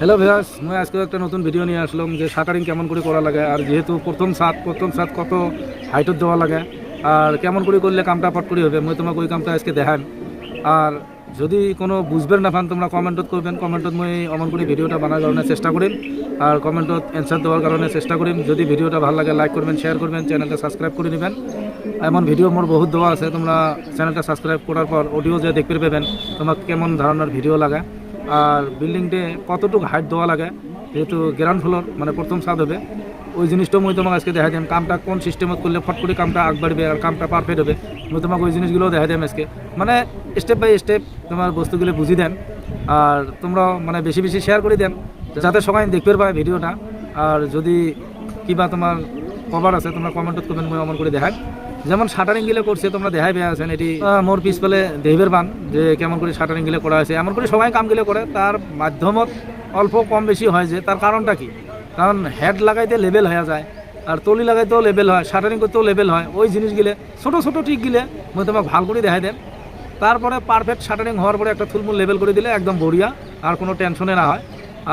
Hello viewers, মই আজকে একটা নতুন ভিডিও নিয়ে আসলাম যে শাটারিং কেমন করে করা লাগে, আর যেহেতু প্রথম ছাদ কত হাইটত দেওয়া লাগে আর কেমন করে করলে কামটা পট করে হবে, মই তোমাকে ওই কামটা আজকে দেখাম। আর যদি কোনো বুঝবেন না পান তোমরা কমেন্টত করবেন, কমেন্টত মই অমন করে ভিডিওটা বানার কারণে চেষ্টা করিম আর কমেন্টত অ্যান্সার দেওয়ার কারণে চেষ্টা করিম। যদি ভিডিওটা ভালো লাগে লাইক করবেন, শেয়ার করবেন, চ্যানেলটা সাবস্ক্রাইব করে নেবেন। এমন ভিডিও মোর বহুত দেওয়া আছে, তোমরা চ্যানেলটা সাবস্ক্রাইব করার পর অডিও যে দেখতে পাবেন তোমাকে কেমন ধরনের ভিডিও লাগে আর বিল্ডিংটে কতটুকু হাইট দেওয়া লাগে, যেহেতু গ্রাউন্ড ফ্লোর মানে প্রথম ছাদ হবে, ওই জিনিসটাও মই তোমাকে আজকে দেখা দিম। কামটা কোন সিস্টেমত করলে ফট করে কামটা আগবাড়বে আর কামটা পারফেক্ট হবে, মই তোমাকে ওই জিনিসগুলো দেখা দিম আজকে। মানে স্টেপ বাই স্টেপ তোমার বস্তুগুলো বুঝি দেন আর তোমরা মানে বেশি বেশি শেয়ার করে দেন যাতে সবাই দেখতে পায় ভিডিওটা। আর যদি কিবা তোমার কভার আছে তোমরা কমেন্টত করবেন, মই অমন করে দেখাই। যেমন শাটারিং গিলে করছে তোমরা দেখাই পেয়ে আছেন, এটি মোর পিছফালে দেহের বান যে কেমন করে শাটারিং গিলে করা হয়েছে। এমন করে সবাই কাম গিলে করে, তার মাধ্যমত অল্প কম বেশি হয় যে তার কারণটা কি, কারণ হেড লাগাইতে লেভেল হয়ে যায় আর তলি লাগাইতেও লেভেল হয়, শাটারিং করতেও লেভেল হয়। ওই জিনিসগুলো ছোটো ছোটো ট্রিক গিলে মই তোমাকে ভাল করে দেখাই দেন। তারপরে পারফেক্ট শাটারিং হওয়ার পরে একটা থুলমুল লেভেল করে দিলে একদম বড়িয়া, আর কোনো টেনশনে না হয়।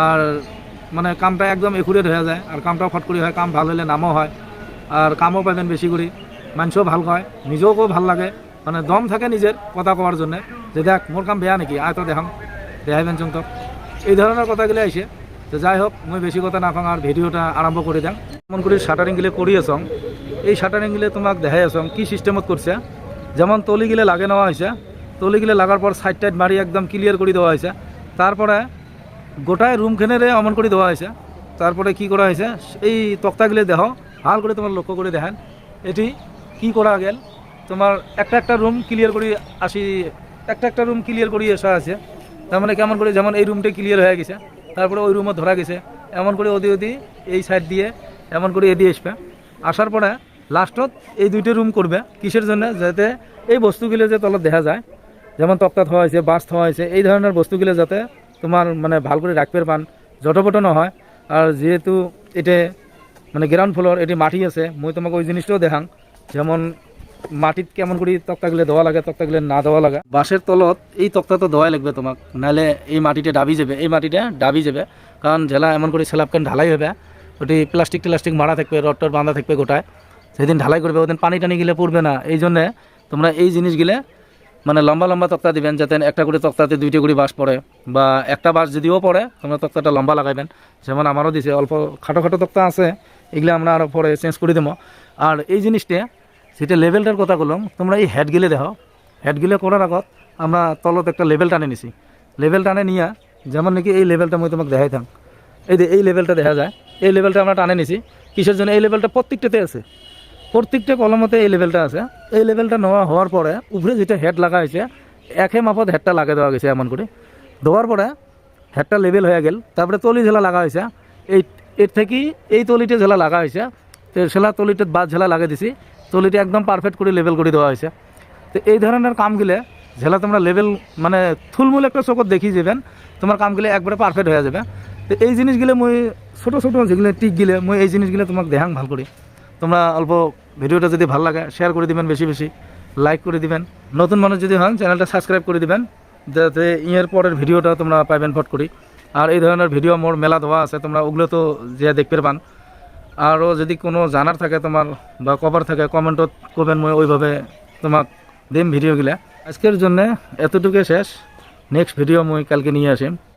আর মানে কামটা একদম একুরেট হয়ে যায় আর কামটাও ফট করে হয়, কাম ভালো হলে নামও হয় আর কামও পাবেন বেশি করে, মানুষও ভাল কয়, নিজেও খুব ভাল লাগে, মানে দম থাকে নিজের কথা কওয়ার জন্য যে দেখ মোর কাম বেয়া নাকি, আয় তো দেখাইবেন চমক। এই ধরনের কথাগুলো আইসে। তো যাই হোক, মই বেশি কথা না ফাং আর ভিডিওটা আরম্ভ করে দেন। এমন করে শাটারিংগুলো করি আসং, এই শাটারিংগুলো তোমাক দেখাই আসং কী সিস্টেমত করছে। যেমন তলিগুলো লাগে নেওয়া হয়েছে, তলিগুলো লাগার পর সাইড টাইড মারি একদম ক্লিয়ার করে দেওয়া হয়েছে। তারপরে গোটায় রুমখানেরে অমন করে দেওয়া হয়েছে। তারপরে কি করা হয়েছে, এই তক্তাগুলো দেখো ভাল করে তোমার লক্ষ্য করে দেখেন। এটি কি করা গেল, তোমার একটা রুম ক্লিয়ার করি আসি, একটা রুম ক্লিয়ার করি আসা আছে। তার মানে কেমন করে, যেমন এই রুমটা ক্লিয়ার হয়ে গেছে, তারপরে ওই রুমও ধরা গেছে, এমন করে ওদি এই সাইড দিয়ে এমন করে এদিকে আসবে। আসার পরে লাস্টত এই দুইটা রুম করবে কিসের জন্য, যাতে এই বস্তুগুলো যে তলত দেখা যায়, যেমন তক্তা থোয়া হয়েছে, বাঁশ থোয়া হয়েছে, এই ধরনের বস্তুগুলো যাতে তোমার মানে ভাল করে রাখতে পান, জটপট না হয়। আর যেহেতু এটা মানে গ্রাউন্ড ফ্লোর, এটি মাটি আছে, মই তোমাকে ওই জিনিসটাও দেখাং। যেমন মাটিত কেমন করে তক্তাগুলো দেওয়া লাগে, তক্তাগুলো না দেওয়া লাগে। বাঁশের তলত এই তক্তা তো দেওয়াই লাগবে তোমাক, নাহলে এই মাটিটা ডাবি যাবে, এই মাটিটা ডাবি যাবে। কারণ জেলা এমন করে স্ল্যাবখান ঢালাই হবে, ওটি প্লাস্টিক মারা থাকবে, রড বাঁধা থাকবে গোটায়। সেদিন ঢালাই করবে, ওদিন পানি টানি গিলে পড়বে না। এই জন্যে তোমরা এই জিনিসগুলো মানে লম্বা তক্তা দিবেন, যাতে একটা করে তক্তাতে দুইটা করে বাঁশ পড়ে, বা একটা বাঁশ যদিও পড়ে তোমরা তক্তাটা লম্বা লাগাইবেন। যেমন আমারও দিছে, অল্প খাটো তক্তা আছে, এগুলো আমরা আরও পরে চেঞ্জ করে দেবো। আর এই জিনিসটা সেটা লেভেলটার কথা বললাম, তোমরা এই হেডগুলো দেখো, হেডগুলো করার আগত আমরা তলত একটা লেভেল টানে নিছি। লেভেল টানে নিয়ে যেমন নাকি এই লেভেলটা মই তোমাকে দেখাইতাম, এই লেভেলটা দেখা যায়, এই লেভেলটা আমরা টানে নিছি। কিসের জন্য, এই লেভেলটা প্রত্যেকটাতে আছে, প্রত্যেকটা কলমতে এই লেভেলটা আছে। এই লেভেলটা নেওয়া হওয়ার পরে উপরে যেটা হেড লাগা হয়েছে, একে মাপত হেডটা লাগিয়ে দেওয়া গেছে। এমন করে দেওয়ার পরে হেডটা লেভেল হয়ে গেল। তারপরে তলি ঝেলা লাগা হয়েছে, এর থেকে এই তলিটা ঝেলা লাগা হয়েছে, তো সেলা তলিটা বাদ ঝেলা লাগিয়ে দিছি, তলিটা একদম পারফেক্ট করে লেভেল করে দেওয়া হয়েছে। তো এই ধরনের কামগুলো ঝেলা তোমরা লেভেল মানে থুলমূল একটা চোখত দেখি যাবেন, তোমার কামগুলো একবারে পারফেক্ট হয়ে যাবে। তো এই জিনিসগুলো মই ছোটো যেগুলো টিকগুলো মই এই জিনিসগুলো তোমাকে দেখাং ভাল করে। তোমরা অল্প ভিডিওটা যদি ভালো লাগে শেয়ার করে দিবেন, বেশি লাইক করে দিবেন। নতুন মানুষ যদি হন চ্যানেলটা সাবস্ক্রাইব করে দিবেন, যাতে এর পরের ভিডিওটা তোমরা পাইবেন ফট করি। আর এই ধরনের ভিডিও মোর মেলা দেওয়া আছে, তোমরা ওগুলো তো যে দেখতে পান। আরও যদি কোনো জানার থাকে তোমার বা কভার থাকে কমেন্টত করবেন, মই ওইভাবে তোমাক দিম ভিডিওগুলা। আজকের জন্য এতটুকু শেষ, নেক্সট ভিডিও মই কালকে নিয়ে আসিম।